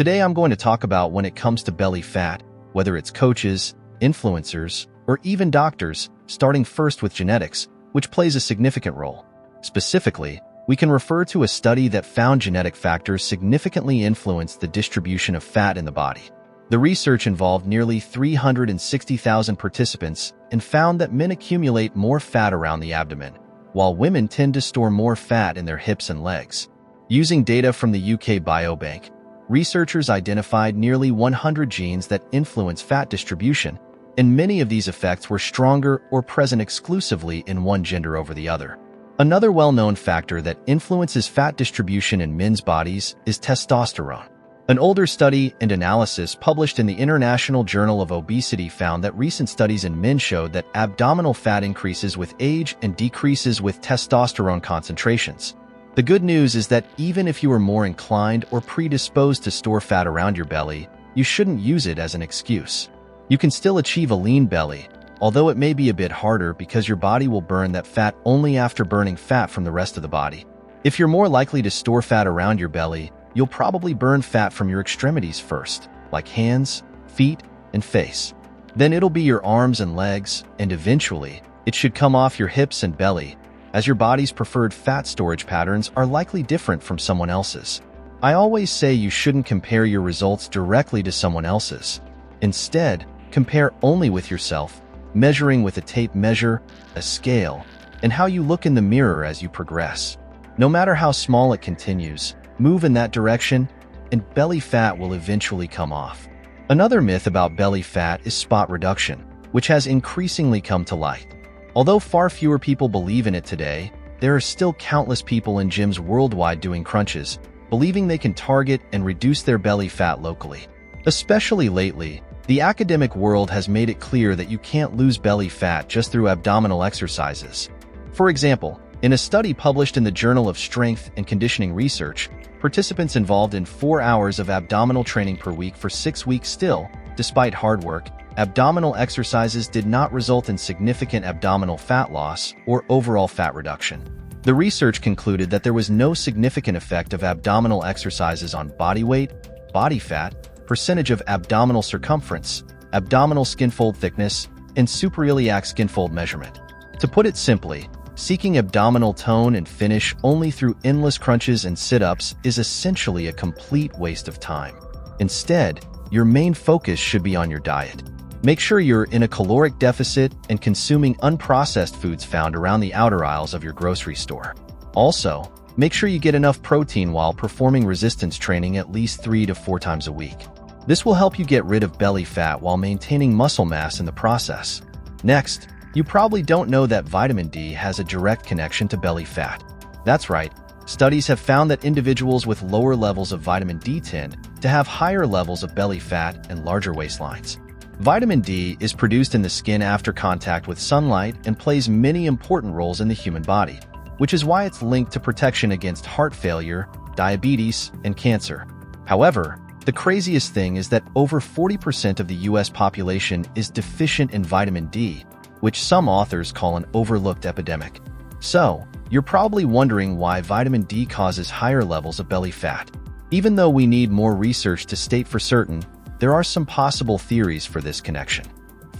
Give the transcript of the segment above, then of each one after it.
Today I'm going to talk about when it comes to belly fat, whether it's coaches, influencers, or even doctors, starting first with genetics, which plays a significant role. Specifically, we can refer to a study that found genetic factors significantly influence the distribution of fat in the body. The research involved nearly 360,000 participants and found that men accumulate more fat around the abdomen, while women tend to store more fat in their hips and legs. Using data from the UK Biobank, researchers identified nearly 100 genes that influence fat distribution, and many of these effects were stronger or present exclusively in one gender over the other. Another well-known factor that influences fat distribution in men's bodies is testosterone. An older study and analysis published in the International Journal of Obesity found that recent studies in men showed that abdominal fat increases with age and decreases with testosterone concentrations. The good news is that even if you are more inclined or predisposed to store fat around your belly, you shouldn't use it as an excuse. You can still achieve a lean belly, although it may be a bit harder because your body will burn that fat only after burning fat from the rest of the body. If you're more likely to store fat around your belly, you'll probably burn fat from your extremities first, like hands, feet, and face. Then it'll be your arms and legs, and eventually, it should come off your hips and belly, as your body's preferred fat storage patterns are likely different from someone else's. I always say you shouldn't compare your results directly to someone else's. Instead, compare only with yourself, measuring with a tape measure, a scale, and how you look in the mirror as you progress. No matter how small it continues, move in that direction, and belly fat will eventually come off. Another myth about belly fat is spot reduction, which has increasingly come to light. Although far fewer people believe in it today, there are still countless people in gyms worldwide doing crunches, believing they can target and reduce their belly fat locally. Especially lately, the academic world has made it clear that you can't lose belly fat just through abdominal exercises. For example, in a study published in the Journal of Strength and Conditioning Research, participants involved in 4 hours of abdominal training per week for 6 weeks still, despite hard work, abdominal exercises did not result in significant abdominal fat loss or overall fat reduction. The research concluded that there was no significant effect of abdominal exercises on body weight, body fat, percentage of abdominal circumference, abdominal skin fold thickness, and suprailiac skin fold measurement. To put it simply, seeking abdominal tone and finish only through endless crunches and sit-ups is essentially a complete waste of time. Instead, your main focus should be on your diet. Make sure you're in a caloric deficit and consuming unprocessed foods found around the outer aisles of your grocery store. Also, make sure you get enough protein while performing resistance training at least 3 to 4 times a week. This will help you get rid of belly fat while maintaining muscle mass in the process. Next, you probably don't know that vitamin D has a direct connection to belly fat. That's right, studies have found that individuals with lower levels of vitamin D tend to have higher levels of belly fat and larger waistlines. Vitamin D is produced in the skin after contact with sunlight and plays many important roles in the human body, which is why it's linked to protection against heart failure, diabetes, and cancer. However, the craziest thing is that over 40% of the US population is deficient in vitamin D, which some authors call an overlooked epidemic. So, you're probably wondering why vitamin D causes higher levels of belly fat. Even though we need more research to state for certain, there are some possible theories for this connection.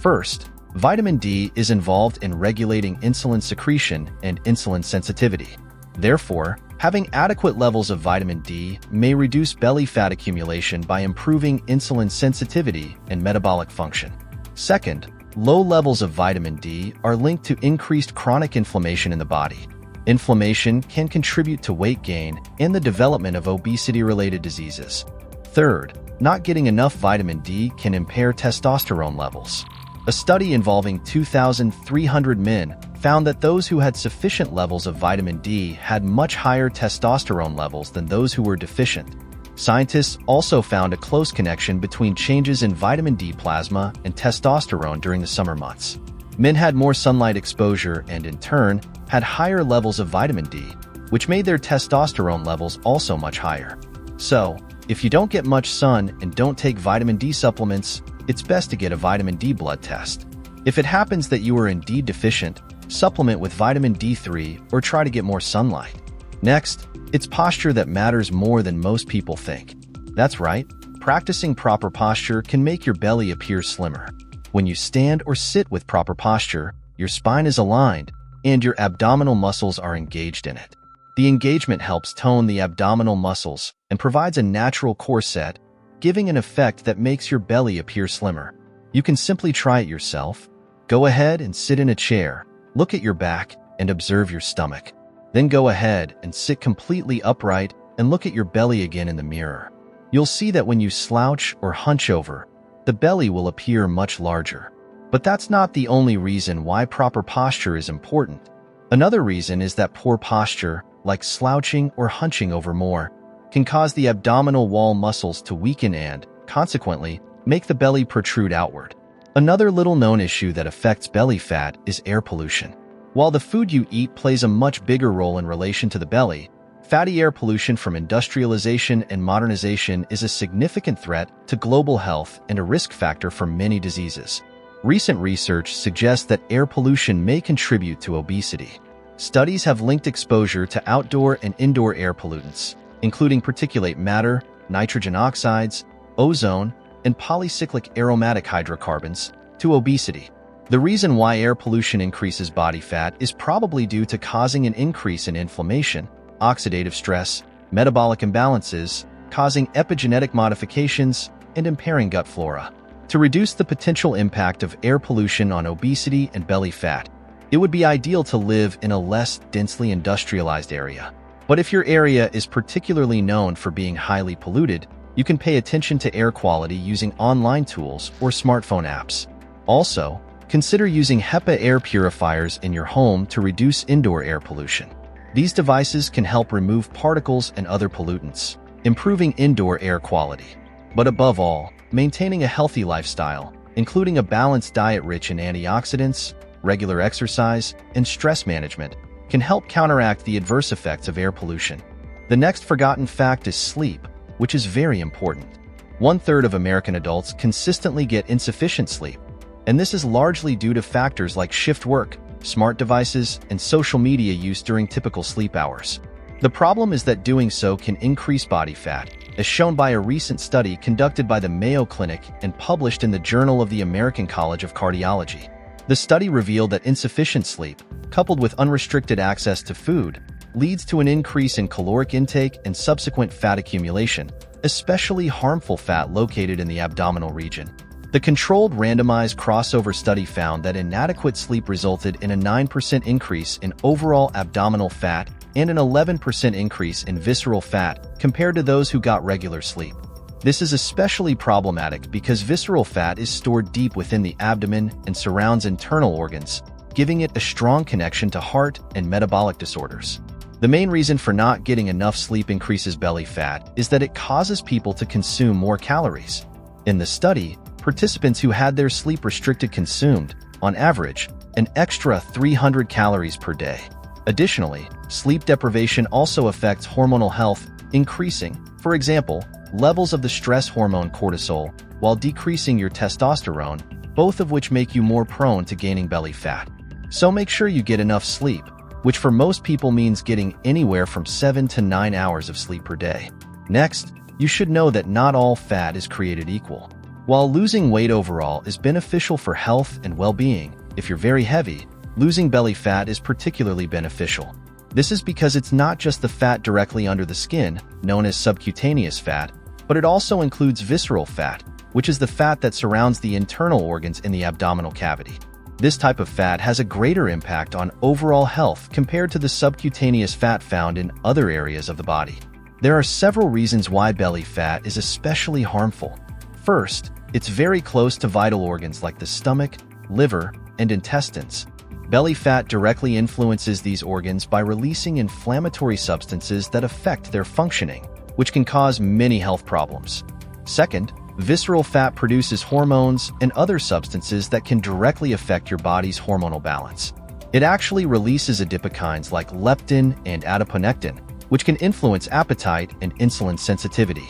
First, vitamin D is involved in regulating insulin secretion and insulin sensitivity. Therefore, having adequate levels of vitamin D may reduce belly fat accumulation by improving insulin sensitivity and metabolic function. Second, low levels of vitamin D are linked to increased chronic inflammation in the body. Inflammation can contribute to weight gain and the development of obesity-related diseases. Third, not getting enough vitamin D can impair testosterone levels. A study involving 2,300 men found that those who had sufficient levels of vitamin D had much higher testosterone levels than those who were deficient. Scientists also found a close connection between changes in vitamin D plasma and testosterone during the summer months. Men had more sunlight exposure and, in turn, had higher levels of vitamin D, which made their testosterone levels also much higher. So, if you don't get much sun and don't take vitamin D supplements, it's best to get a vitamin D blood test. If it happens that you are indeed deficient, supplement with vitamin D3 or try to get more sunlight. Next, it's posture that matters more than most people think. That's right, Practicing proper posture can make your belly appear slimmer. When you stand or sit with proper posture, your spine is aligned and your abdominal muscles are engaged in it. The engagement helps tone the abdominal muscles and provides a natural corset, giving an effect that makes your belly appear slimmer. You can simply try it yourself. Go ahead and sit in a chair, look at your back, and observe your stomach. Then go ahead and sit completely upright and look at your belly again in the mirror. You'll see that when you slouch or hunch over, the belly will appear much larger. But that's not the only reason why proper posture is important. Another reason is that poor posture, like slouching or hunching over more, can cause the abdominal wall muscles to weaken and, consequently, make the belly protrude outward. Another little-known issue that affects belly fat is air pollution. While the food you eat plays a much bigger role in relation to the belly, fatty air pollution from industrialization and modernization is a significant threat to global health and a risk factor for many diseases. Recent research suggests that air pollution may contribute to obesity. Studies have linked exposure to outdoor and indoor air pollutants, including particulate matter, nitrogen oxides, ozone, and polycyclic aromatic hydrocarbons, to obesity. The reason why air pollution increases body fat is probably due to causing an increase in inflammation, oxidative stress, metabolic imbalances, causing epigenetic modifications, and impairing gut flora. To reduce the potential impact of air pollution on obesity and belly fat, it would be ideal to live in a less densely industrialized area. But if your area is particularly known for being highly polluted, you can pay attention to air quality using online tools or smartphone apps. Also, consider using HEPA air purifiers in your home to reduce indoor air pollution. These devices can help remove particles and other pollutants, improving indoor air quality. But above all, maintaining a healthy lifestyle, including a balanced diet rich in antioxidants, regular exercise, and stress management, can help counteract the adverse effects of air pollution. The next forgotten fact is sleep, which is very important. 1/3 of American adults consistently get insufficient sleep, and this is largely due to factors like shift work, smart devices, and social media use during typical sleep hours. The problem is that doing so can increase body fat, as shown by a recent study conducted by the Mayo Clinic and published in the Journal of the American College of Cardiology. The study revealed that insufficient sleep, coupled with unrestricted access to food, leads to an increase in caloric intake and subsequent fat accumulation, especially harmful fat located in the abdominal region. The controlled randomized crossover study found that inadequate sleep resulted in a 9% increase in overall abdominal fat and an 11% increase in visceral fat compared to those who got regular sleep. This is especially problematic because visceral fat is stored deep within the abdomen and surrounds internal organs, giving it a strong connection to heart and metabolic disorders. The main reason for not getting enough sleep increases belly fat is that it causes people to consume more calories. In the study, participants who had their sleep restricted consumed, on average, an extra 300 calories per day. Additionally, sleep deprivation also affects hormonal health, increasing, for example, levels of the stress hormone cortisol while decreasing your testosterone, both of which make you more prone to gaining belly fat. So make sure you get enough sleep, which for most people means getting anywhere from 7 to 9 hours of sleep per day. Next, you should know that not all fat is created equal. While losing weight overall is beneficial for health and well-being, if you're very heavy, losing belly fat is particularly beneficial. This is because it's not just the fat directly under the skin, known as subcutaneous fat, but it also includes visceral fat, which is the fat that surrounds the internal organs in the abdominal cavity. This type of fat has a greater impact on overall health compared to the subcutaneous fat found in other areas of the body. There are several reasons why belly fat is especially harmful. First, it's very close to vital organs like the stomach, liver, and intestines. Belly fat directly influences these organs by releasing inflammatory substances that affect their functioning, which can cause many health problems. Second, visceral fat produces hormones and other substances that can directly affect your body's hormonal balance. It actually releases adipokines like leptin and adiponectin, which can influence appetite and insulin sensitivity.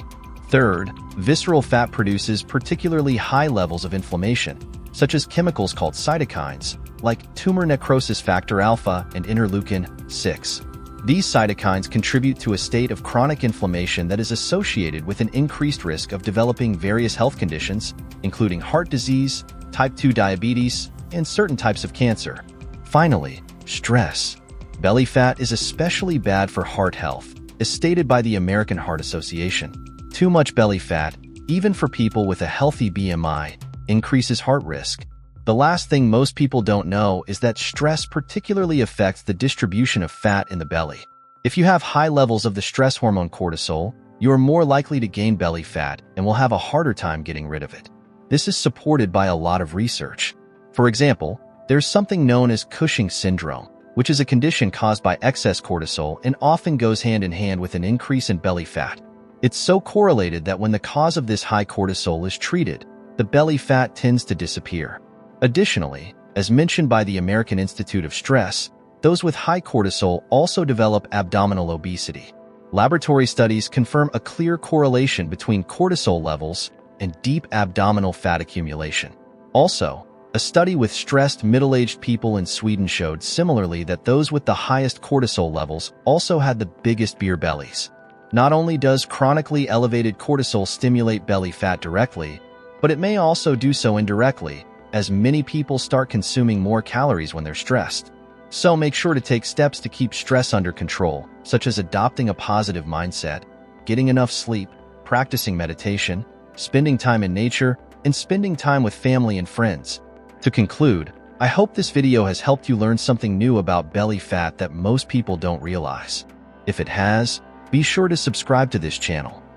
Third, visceral fat produces particularly high levels of inflammation, such as chemicals called cytokines, like tumor necrosis factor alpha and interleukin-6. These cytokines contribute to a state of chronic inflammation that is associated with an increased risk of developing various health conditions, including heart disease, type 2 diabetes, and certain types of cancer. Finally, stress. Belly fat is especially bad for heart health, as stated by the American Heart Association. Too much belly fat, even for people with a healthy BMI, increases heart risk. The last thing most people don't know is that stress particularly affects the distribution of fat in the belly. If you have high levels of the stress hormone cortisol, you are more likely to gain belly fat and will have a harder time getting rid of it. This is supported by a lot of research. For example, there's something known as Cushing's syndrome, which is a condition caused by excess cortisol and often goes hand in hand with an increase in belly fat. It's so correlated that when the cause of this high cortisol is treated, the belly fat tends to disappear. Additionally, as mentioned by the American Institute of Stress, those with high cortisol also develop abdominal obesity. Laboratory studies confirm a clear correlation between cortisol levels and deep abdominal fat accumulation. Also, a study with stressed middle-aged people in Sweden showed similarly that those with the highest cortisol levels also had the biggest beer bellies. Not only does chronically elevated cortisol stimulate belly fat directly, but it may also do so indirectly, as many people start consuming more calories when they're stressed. So make sure to take steps to keep stress under control, such as adopting a positive mindset, getting enough sleep, practicing meditation, spending time in nature, and spending time with family and friends. To conclude, I hope this video has helped you learn something new about belly fat that most people don't realize. If it has, be sure to subscribe to this channel